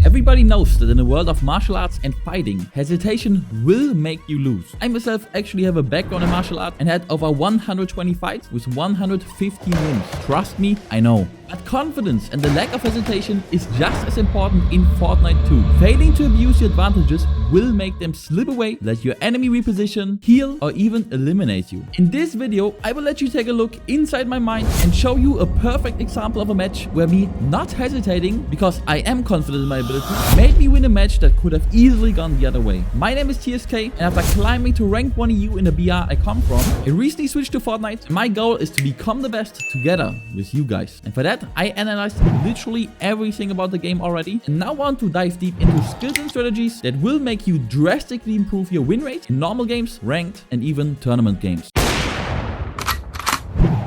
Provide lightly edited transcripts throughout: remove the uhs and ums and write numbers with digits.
Everybody knows that in the world of martial arts and fighting, hesitation will make you lose. I myself actually have a background in martial arts and had over 120 fights with 115 wins. Trust me, I know. But confidence and the lack of hesitation is just as important in Fortnite too. Failing to abuse your advantages will make them slip away, let your enemy reposition, heal, or even eliminate you. In this video, I will let you take a look inside my mind and show you a perfect example of a match where me not hesitating, because I am confident in my ability, made me win a match that could have easily gone the other way. My name is TSK, and after climbing to rank 1 EU in the BR I come from, I recently switched to Fortnite, and my goal is to become the best together with you guys. And for that, I analyzed literally everything about the game already, and now want to dive deep into skills and strategies that will make you drastically improve your win rate in normal games, ranked, and even tournament games.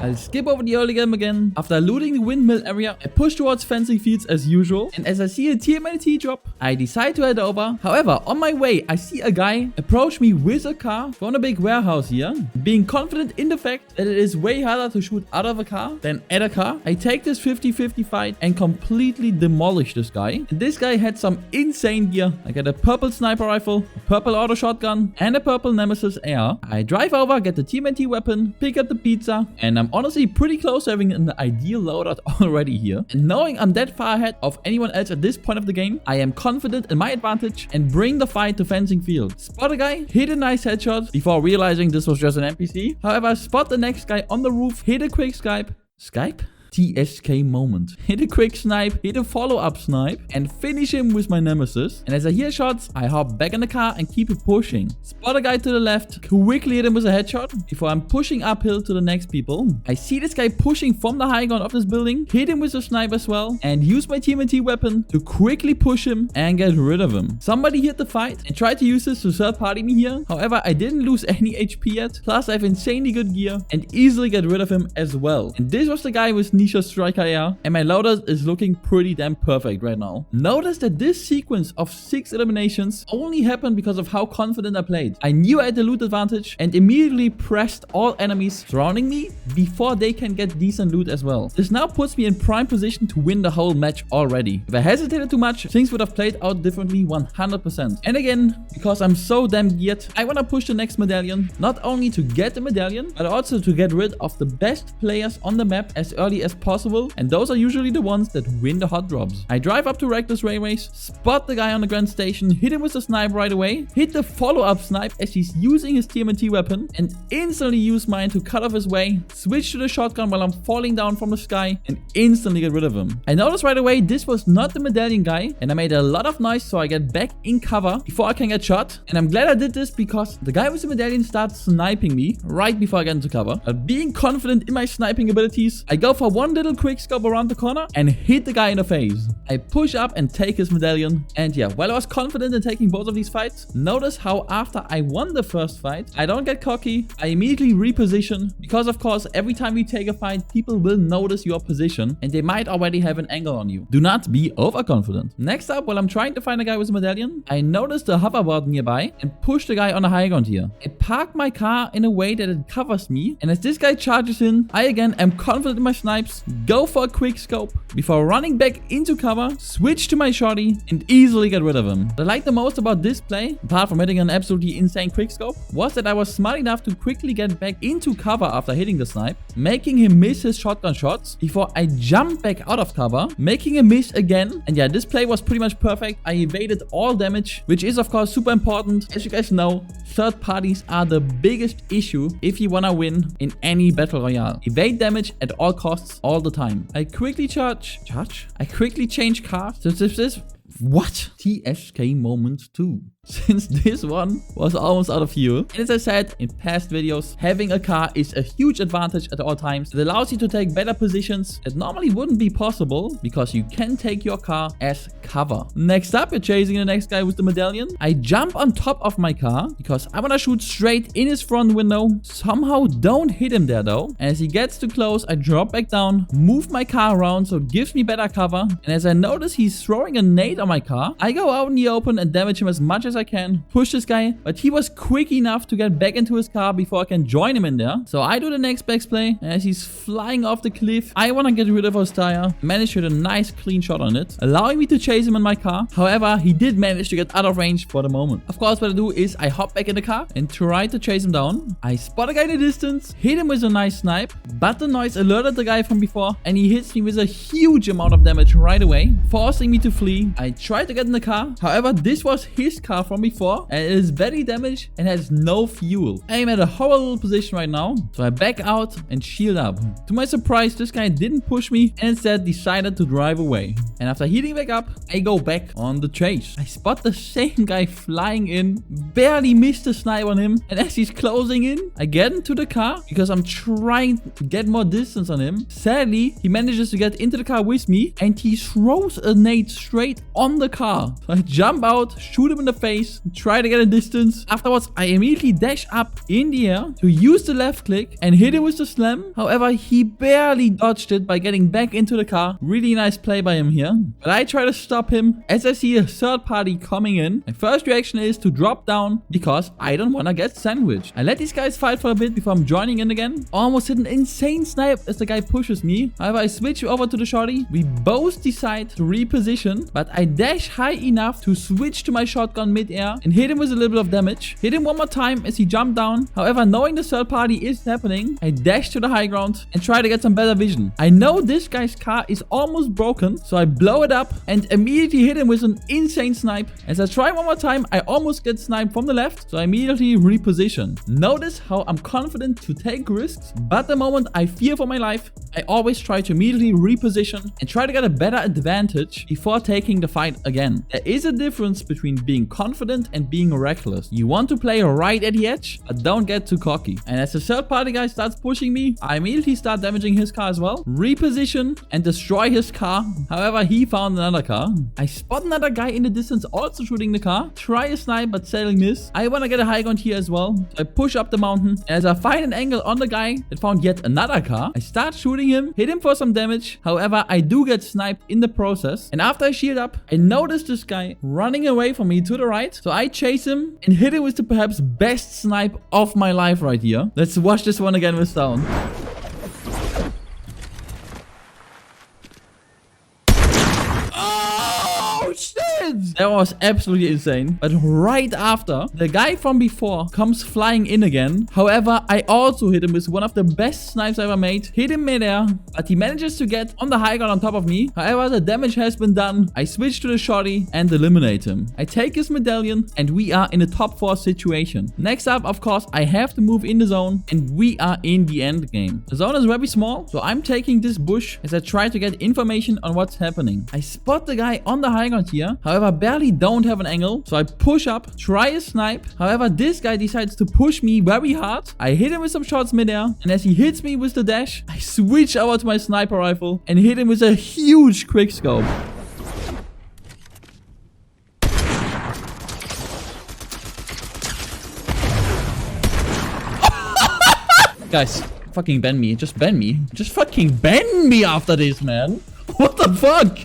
I'll skip over the early game again. After looting the windmill area, I push towards fencing fields as usual, and as I see a TMNT drop, I decide to head over. However, on my way, I see a guy approach me with a car from a big warehouse here. Being confident in the fact that it is way harder to shoot out of a car than at a car, I take this 50-50 fight and completely demolish this guy. And this guy had some insane gear. I got a purple sniper rifle, a purple auto shotgun, and a purple Nemesis AR. I drive over, get the TMNT weapon, pick up the pizza, and I'm honestly pretty close to having an ideal loadout already here. And knowing I'm that far ahead of anyone else at this point of the game, I am confident in my advantage and bring the fight to fencing field. Spot a guy, hit a nice headshot before realizing this was just an NPC. However, spot the next guy on the roof, hit a quick Skype. TSK moment. Hit a quick snipe, hit a follow-up snipe, and finish him with my Nemesis. And as I hear shots, I hop back in the car and keep it pushing. Spot a guy to the left, quickly hit him with a headshot before I'm pushing uphill to the next people. I see this guy pushing from the high ground of this building, hit him with a snipe as well, and use my TMNT weapon to quickly push him and get rid of him. Somebody hit the fight and tried to use this to third party me here. However, I didn't lose any HP yet, plus I have insanely good gear and easily get rid of him as well. And this was the guy with Striker AR, and my loadout is looking pretty damn perfect right now. Notice that this sequence of 6 eliminations only happened because of how confident I played. I knew I had the loot advantage and immediately pressed all enemies surrounding me before they can get decent loot as well. This now puts me in prime position to win the whole match already. If I hesitated too much, things would have played out differently 100%. And again, because I'm so damn geared, I want to push the next medallion, not only to get the medallion, but also to get rid of the best players on the map as early as possible, and those are usually the ones that win the hot drops. I drive up to Reckless Ray Race, spot the guy on the Grand Station, hit him with a snipe right away, hit the follow-up snipe as he's using his TMNT weapon, and instantly use mine to cut off his way, switch to the shotgun while I'm falling down from the sky, and instantly get rid of him. I noticed right away this was not the medallion guy, and I made a lot of noise so I get back in cover before I can get shot. And I'm glad I did this because the guy with the medallion starts sniping me right before I get into cover. But being confident in my sniping abilities, I go for one little quick scope around the corner and hit the guy in the face. I push up and take his medallion. And yeah, while I was confident in taking both of these fights, notice how after I won the first fight, I don't get cocky. I immediately reposition because of course every time you take a fight, people will notice your position and they might already have an angle on you. Do not be overconfident. Next up, while I'm trying to find a guy with a medallion, I notice the hoverboard nearby and push the guy on the high ground here. I park my car in a way that it covers me, and as this guy charges in, I again am confident in my snipes, go for a quick scope before running back into cover, switch to my shotty, and easily get rid of him. What I like the most about this play, apart from hitting an absolutely insane quick scope, was that I was smart enough to quickly get back into cover after hitting the snipe, making him miss his shotgun shots before I jump back out of cover, making him miss again. And yeah, this play was pretty much perfect. I evaded all damage, which is of course super important. As you guys know, third parties are the biggest issue if you wanna win in any battle royale. Evade damage at all costs all the time. I quickly I quickly change cars. What? TSK moment 2. Since this one was almost out of fuel. And as I said in past videos, having a car is a huge advantage at all times. It allows you to take better positions that normally wouldn't be possible because you can take your car as cover. Next up, you're chasing the next guy with the medallion. I jump on top of my car because I want to shoot straight in his front window. Somehow don't hit him there though. And as he gets too close, I drop back down, move my car around so it gives me better cover. And as I notice he's throwing a nade on my car. I go out in the open and damage him as much as I can. Push this guy, but he was quick enough to get back into his car before I can join him in there. So I do the next back play. As he's flying off the cliff, I want to get rid of his tire. Managed to get a nice clean shot on it, allowing me to chase him in my car. However, he did manage to get out of range for the moment. Of course, what I do is I hop back in the car and try to chase him down. I spot a guy in the distance, hit him with a nice snipe, but the noise alerted the guy from before and he hits me with a huge amount of damage right away, forcing me to flee. I tried to get in the car. However, this was his car from before and it is very damaged and has no fuel. I am at a horrible position right now, so I back out and shield up. To my surprise, this guy didn't push me and instead decided to drive away. And after heating back up, I go back on the chase. I spot the same guy flying in, barely missed a snipe on him, and as he's closing in, I get into the car because I'm trying to get more distance on him. Sadly, he manages to get into the car with me and he throws a nade straight on the car. So I jump out, shoot him in the face, and try to get a distance. Afterwards, I immediately dash up in the air to use the left click and hit him with the slam. However, he barely dodged it by getting back into the car. Really nice play by him here. But I try to stop him as I see a third party coming in. My first reaction is to drop down because I don't want to get sandwiched. I let these guys fight for a bit before I'm joining in again. Almost hit an insane snipe as the guy pushes me. However, I switch over to the shorty. We both decide to reposition, but I dash high enough to switch to my shotgun mid-air and hit him with a little bit of damage. Hit him one more time as he jumped down. However, knowing the third party is happening, I dash to the high ground and try to get some better vision. I know this guy's car is almost broken, so I blow it up and immediately hit him with an insane snipe. As I try one more time, I almost get sniped from the left, so I immediately reposition. Notice how I'm confident to take risks, but the moment I fear for my life, I always try to immediately reposition and try to get a better advantage before taking the fight again. There is a difference between being confident and being reckless. You want to play right at the edge, but don't get too cocky. And as the third party guy starts pushing me, I immediately start damaging his car as well, reposition and destroy his car. However, he found another car. I spot another guy in the distance also shooting the car, try a snipe but sadly miss. I want to get a high ground here as well, so I push up the mountain. And as I find an angle on the guy that found yet another car, I start shooting him, hit him for some damage. However, I do get sniped in the process. And after I shield up, I notice this guy running away from me to the right. So I chase him and hit him with the perhaps best snipe of my life right here. Let's watch this one again with sound. Shit! That was absolutely insane. But right after, the guy from before comes flying in again. However, I also hit him with one of the best snipes I ever made. Hit him midair, but he manages to get on the high ground on top of me. However, the damage has been done. I switch to the shorty and eliminate him. I take his medallion and we are in a top 4 situation. Next up, of course, I have to move in the zone and we are in the end game. The zone is very small, so I'm taking this bush as I try to get information on what's happening. I spot the guy on the high ground here. However, barely don't have an angle, so I push up, try a snipe. However, this guy decides to push me very hard. I hit him with some shots midair, and as he hits me with the dash, I switch over to my sniper rifle and hit him with a huge quick scope. Guys, fucking ban me. Just ban me. Just fucking ban me after this, man. What the fuck?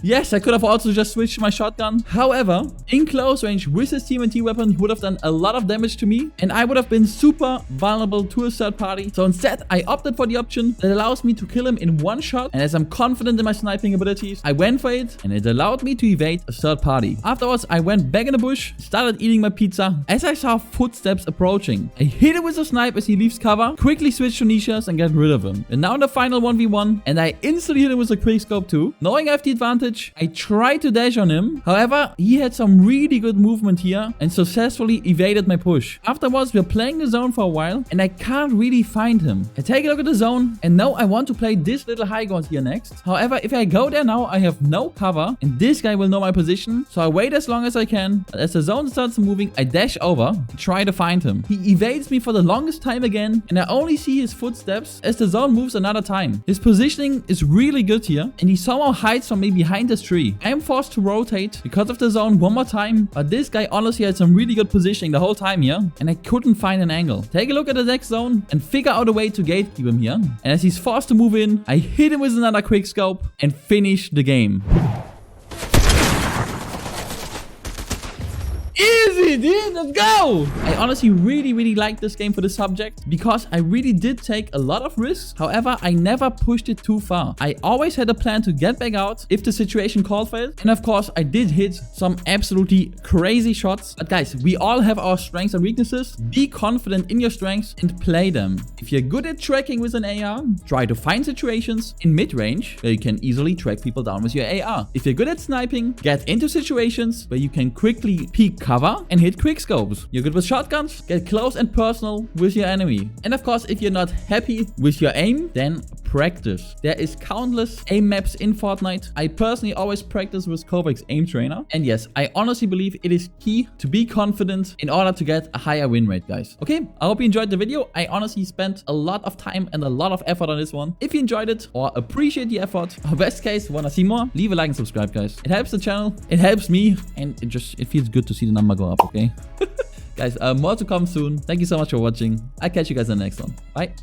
Yes, I could have also just switched my shotgun. However, in close range with his TMNT weapon, he would have done a lot of damage to me. And I would have been super vulnerable to a third party. So instead, I opted for the option that allows me to kill him in one shot. And as I'm confident in my sniping abilities, I went for it. And it allowed me to evade a third party. Afterwards, I went back in the bush, started eating my pizza. As I saw footsteps approaching, I hit him with a snipe as he leaves cover. Quickly switch to niches and get rid of him. And now in the final 1v1. And I instantly hit him with a quick scope too. Knowing I have the advantage, I tried to dash on him. However, he had some really good movement here and successfully evaded my push. Afterwards, we're playing the zone for a while and I can't really find him. I take a look at the zone and now I want to play this little high ground here next. However, if I go there now, I have no cover and this guy will know my position. So I wait as long as I can. But as the zone starts moving, I dash over to try to find him. He evades me for the longest time again and I only see his footsteps as the zone moves another time. His positioning is really good here and he somehow hides from me behind this tree. I am forced to rotate because of the zone one more time, but this guy honestly had some really good positioning the whole time here, and I couldn't find an angle. Take a look at the next zone and figure out a way to gatekeep him here. And as he's forced to move in, I hit him with another quick scope and finish the game. Easy, dude. Let's go. I honestly really like this game for the subject because I really did take a lot of risks. However, I never pushed it too far. I always had a plan to get back out if the situation called for it. And of course, I did hit some absolutely crazy shots. But guys, we all have our strengths and weaknesses. Be confident in your strengths and play them. If you're good at tracking with an AR, try to find situations in mid-range where you can easily track people down with your AR. If you're good at sniping, get into situations where you can quickly peek cover and hit quickscopes. You're good with shotguns, get close and personal with your enemy. And of course, if you're not happy with your aim, then practice. There is countless aim maps in Fortnite. I personally always practice with Kovac's aim trainer. And yes, I honestly believe it is key to be confident in order to get a higher win rate, guys. Okay, I hope you enjoyed the video. I honestly spent a lot of time and a lot of effort on this one. If you enjoyed it or appreciate the effort, or best case, wanna see more, leave a like and subscribe, guys. It helps the channel, it helps me, and it feels good to see the number go up, okay? Guys, more to come soon. Thank you so much for watching. I'll catch you guys in the next one. Bye.